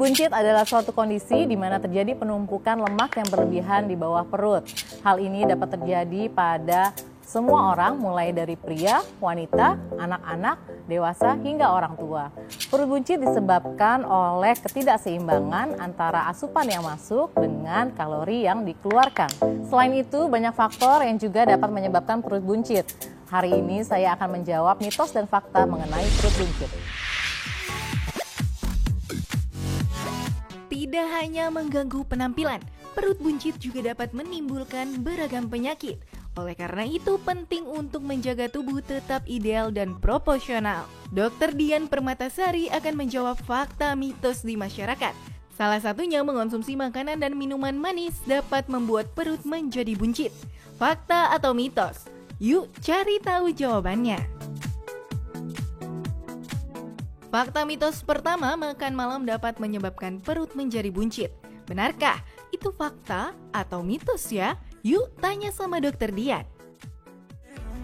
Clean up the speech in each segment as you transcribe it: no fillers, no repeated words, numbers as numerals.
buncit adalah suatu kondisi di mana terjadi penumpukan lemak yang berlebihan di bawah perut. Hal ini dapat terjadi pada semua orang, mulai dari pria, wanita, anak-anak, dewasa, hingga orang tua. Perut buncit disebabkan oleh ketidakseimbangan antara asupan yang masuk dengan kalori yang dikeluarkan. Selain itu, banyak faktor yang juga dapat menyebabkan perut buncit. Hari ini saya akan menjawab mitos dan fakta mengenai perut buncit. Tidak hanya mengganggu penampilan, perut buncit juga dapat menimbulkan beragam penyakit. Oleh karena itu penting untuk menjaga tubuh tetap ideal dan proporsional. Dr. Dian Permatasari akan menjawab fakta mitos di masyarakat. Salah satunya mengonsumsi makanan dan minuman manis dapat membuat perut menjadi buncit. Fakta atau mitos? Yuk cari tahu jawabannya. Fakta mitos pertama, makan malam dapat menyebabkan perut menjadi buncit. Benarkah? Itu fakta atau mitos ya? Yuk tanya sama Dokter Dian.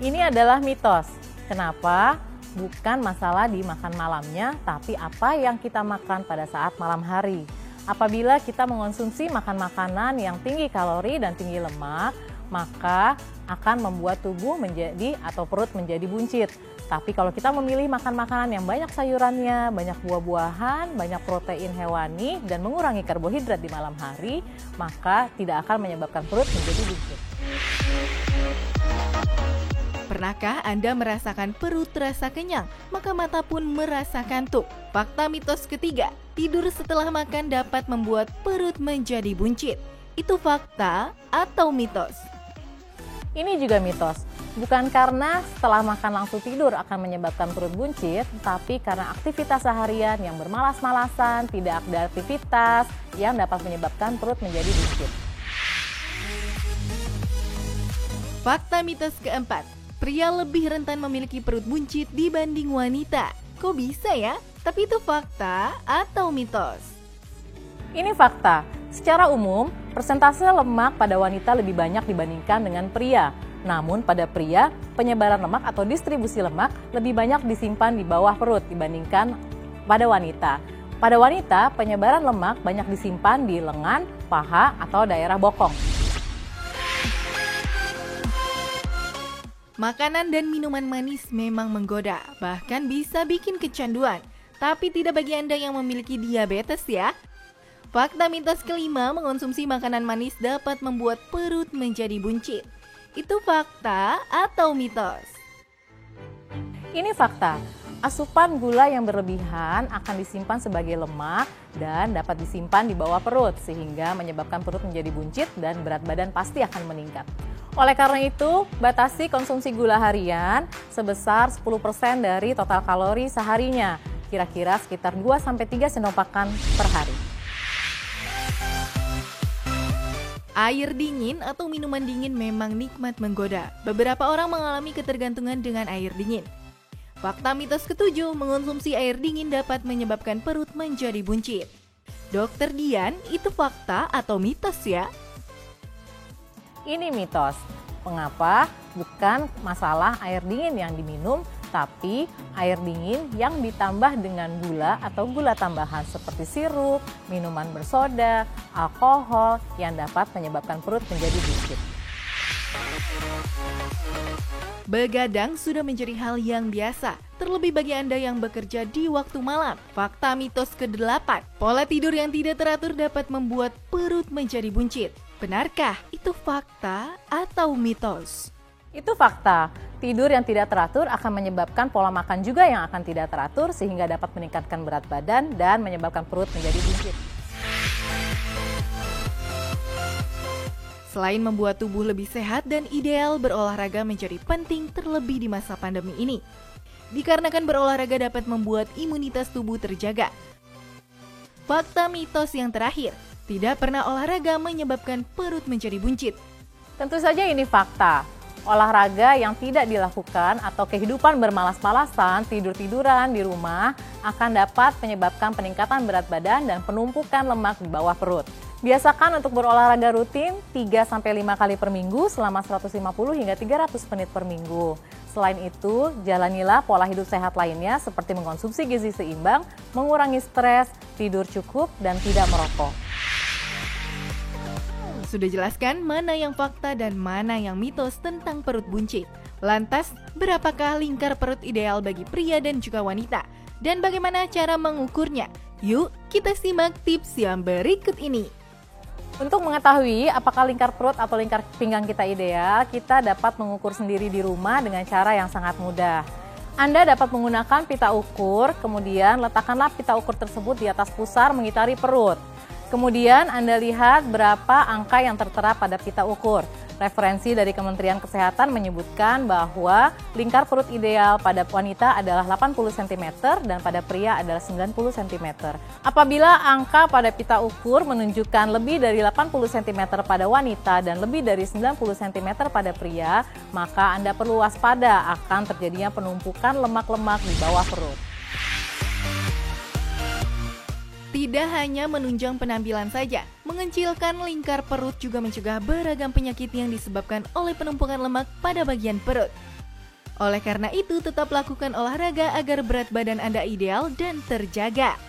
Ini adalah mitos. Kenapa? Bukan masalah di makan malamnya, tapi apa yang kita makan pada saat malam hari. Apabila kita mengonsumsi makanan yang tinggi kalori dan tinggi lemak, maka akan membuat tubuh menjadi atau perut menjadi buncit. Tapi kalau kita memilih makan makanan yang banyak sayurannya, banyak buah-buahan, banyak protein hewani, dan mengurangi karbohidrat di malam hari, maka tidak akan menyebabkan perut menjadi buncit. Pernahkah Anda merasakan perut terasa kenyang, maka mata pun merasa kantuk? Fakta mitos ketiga, tidur setelah makan dapat membuat perut menjadi buncit. Itu fakta atau mitos? Ini juga mitos. Bukan karena setelah makan langsung tidur akan menyebabkan perut buncit, tapi karena aktivitas seharian yang bermalas-malasan, tidak ada aktivitas yang dapat menyebabkan perut menjadi buncit. Fakta mitos keempat, pria lebih rentan memiliki perut buncit dibanding wanita. Kok bisa ya? Tapi itu fakta atau mitos? Ini fakta. Secara umum, persentase lemak pada wanita lebih banyak dibandingkan dengan pria. Namun pada pria, penyebaran lemak atau distribusi lemak lebih banyak disimpan di bawah perut dibandingkan pada wanita. Pada wanita, penyebaran lemak banyak disimpan di lengan, paha, atau daerah bokong. Makanan dan minuman manis memang menggoda, bahkan bisa bikin kecanduan. Tapi tidak bagi Anda yang memiliki diabetes ya. Fakta mitos kelima, mengonsumsi makanan manis dapat membuat perut menjadi buncit. Itu fakta atau mitos? Ini fakta. Asupan gula yang berlebihan akan disimpan sebagai lemak dan dapat disimpan di bawah perut sehingga menyebabkan perut menjadi buncit dan berat badan pasti akan meningkat. Oleh karena itu, batasi konsumsi gula harian sebesar 10% dari total kalori seharinya, kira-kira sekitar 2-3 sendok makan per hari. Air dingin atau minuman dingin memang nikmat menggoda. Beberapa orang mengalami ketergantungan dengan air dingin. Fakta mitos ketujuh, mengonsumsi air dingin dapat menyebabkan perut menjadi buncit. Dokter Dian, itu fakta atau mitos ya? Ini mitos. Mengapa? Bukan masalah air dingin yang diminum, tapi air dingin yang ditambah dengan gula atau gula tambahan seperti sirup, minuman bersoda, alkohol yang dapat menyebabkan perut menjadi buncit. Begadang sudah menjadi hal yang biasa, terlebih bagi Anda yang bekerja di waktu malam. Fakta mitos ke-8, pola tidur yang tidak teratur dapat membuat perut menjadi buncit. Benarkah itu fakta atau mitos? Itu fakta. Tidur yang tidak teratur akan menyebabkan pola makan juga yang akan tidak teratur sehingga dapat meningkatkan berat badan dan menyebabkan perut menjadi buncit. Selain membuat tubuh lebih sehat dan ideal, berolahraga menjadi penting terlebih di masa pandemi ini. Dikarenakan berolahraga dapat membuat imunitas tubuh terjaga. Fakta mitos yang terakhir, tidak pernah olahraga menyebabkan perut menjadi buncit. Tentu saja ini fakta. Olahraga yang tidak dilakukan atau kehidupan bermalas-malasan, tidur-tiduran di rumah akan dapat menyebabkan peningkatan berat badan dan penumpukan lemak di bawah perut. Biasakan untuk berolahraga rutin 3-5 kali per minggu selama 150 hingga 300 menit per minggu. Selain itu, jalanilah pola hidup sehat lainnya seperti mengkonsumsi gizi seimbang, mengurangi stres, tidur cukup, dan tidak merokok. Sudah jelaskan mana yang fakta dan mana yang mitos tentang perut buncit. Lantas, berapakah lingkar perut ideal bagi pria dan juga wanita? Dan bagaimana cara mengukurnya? Yuk, kita simak tips yang berikut ini. Untuk mengetahui apakah lingkar perut atau lingkar pinggang kita ideal, kita dapat mengukur sendiri di rumah dengan cara yang sangat mudah. Anda dapat menggunakan pita ukur, kemudian letakkanlah pita ukur tersebut di atas pusar mengitari perut. Kemudian Anda lihat berapa angka yang tertera pada pita ukur. Referensi dari Kementerian Kesehatan menyebutkan bahwa lingkar perut ideal pada wanita adalah 80 cm dan pada pria adalah 90 cm. Apabila angka pada pita ukur menunjukkan lebih dari 80 cm pada wanita dan lebih dari 90 cm pada pria, maka Anda perlu waspada akan terjadinya penumpukan lemak-lemak di bawah perut. Tidak hanya menunjang penampilan saja, mengecilkan lingkar perut juga mencegah beragam penyakit yang disebabkan oleh penumpukan lemak pada bagian perut. Oleh karena itu, tetap lakukan olahraga agar berat badan Anda ideal dan terjaga.